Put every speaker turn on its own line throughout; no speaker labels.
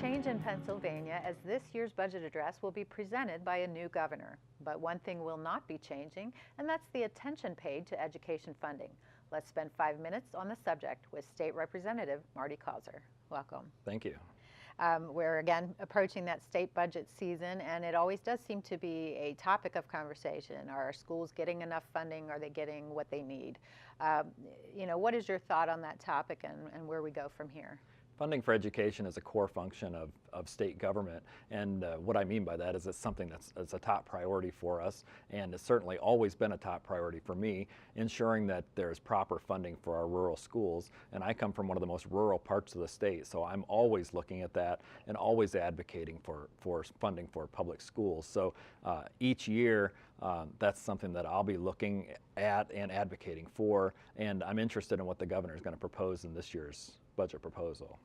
Change in Pennsylvania, as this year's budget address will be presented by a new governor. But one thing will not be changing, and that's the attention paid to education funding. Let's spend 5 minutes on the subject with State Representative Marty Causer. Welcome.
Thank you.
We're again approaching that state budget season, and it always does seem to be a topic of conversation. Are our schools getting enough funding? Are they getting what they need? What is your thought on that topic and where we go from here?
Funding for education is a core function of state government, and what I mean by that is it's something that's a top priority for us, and it's certainly always been a top priority for me, ensuring that there's proper funding for our rural schools. And I come from one of the most rural parts of the state, so I'm always looking at that and always advocating for funding for public schools. So each year, that's something that I'll be looking at and advocating for, and I'm interested in what the governor is going to propose in this year's budget proposal.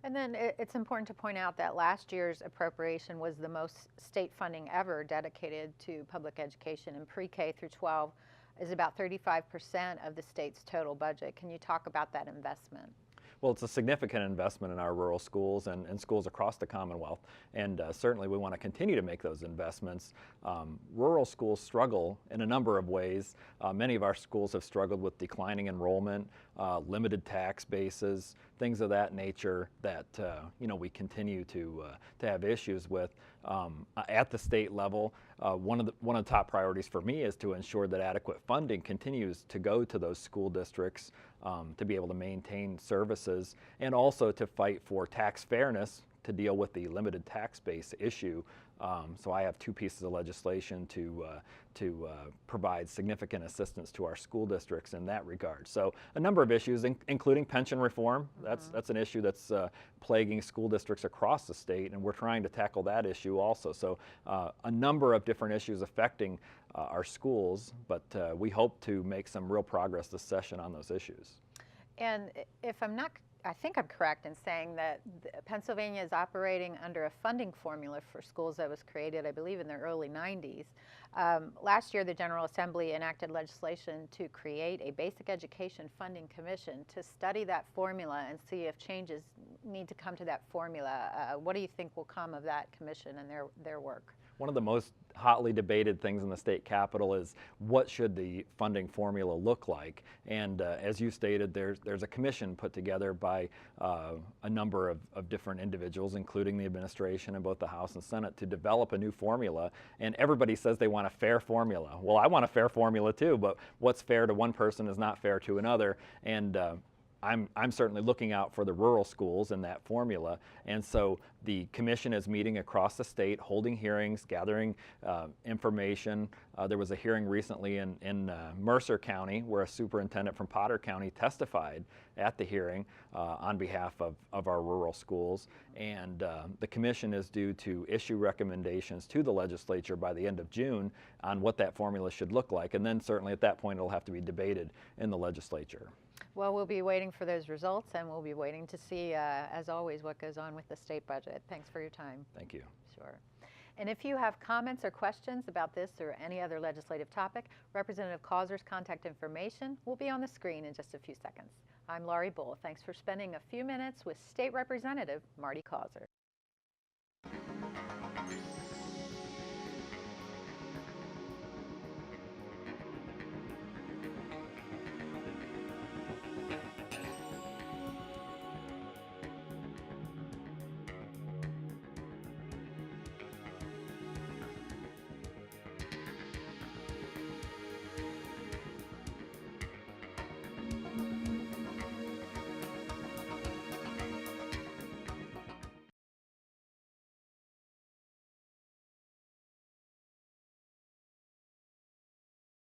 And then it's important to point out that last year's appropriation was the most state funding ever dedicated to public education, and pre-K through 12 is about 35% of the state's total budget. Can you talk about that investment?
Well, it's a significant investment in our rural schools and schools across the Commonwealth, and certainly we want to continue to make those investments. Rural schools struggle in a number of ways. Many of our schools have struggled with declining enrollment, limited tax bases, things of that nature that we continue to have issues with. At the state level, one of the top priorities for me is to ensure that adequate funding continues to go to those school districts to be able to maintain services, and also to fight for tax fairness to deal with the limited tax base issue. So I have two pieces of legislation to provide significant assistance to our school districts in that regard. So a number of issues, including pension reform. That's an issue that's plaguing school districts across the state, and we're trying to tackle that issue also. So a number of different issues affecting our schools, but we hope to make some real progress this session on those issues.
And if I'm not, I think I'm correct in saying that Pennsylvania is operating under a funding formula for schools that was created, I believe, in the early 90s. Last year, the General Assembly enacted legislation to create a basic education funding commission to study that formula and see if changes need to come to that formula. What do you think will come of that commission and their work?
One of the most hotly debated things in the state capitol is what should the funding formula look like, and as you stated, there's a commission put together by a number of different individuals, including the administration in both the House and Senate, to develop a new formula. And everybody says they want a fair formula. Well, I want a fair formula too, but what's fair to one person is not fair to another, and I'm certainly looking out for the rural schools in that formula. And so the commission is meeting across the state, holding hearings, gathering information. There was a hearing recently in Mercer County where a superintendent from Potter County testified at the hearing on behalf of our rural schools. And the commission is due to issue recommendations to the legislature by the end of June on what that formula should look like. And then certainly at that point it'll have to be debated in the legislature.
Well, we'll be waiting for those results, and we'll be waiting to see, as always, what goes on with the state budget. Thanks for your time.
Thank you.
Sure. And if you have comments or questions about this or any other legislative topic, Representative Causer's contact information will be on the screen in just a few seconds. I'm Laurie Bull. Thanks for spending a few minutes with State Representative Marty Causer.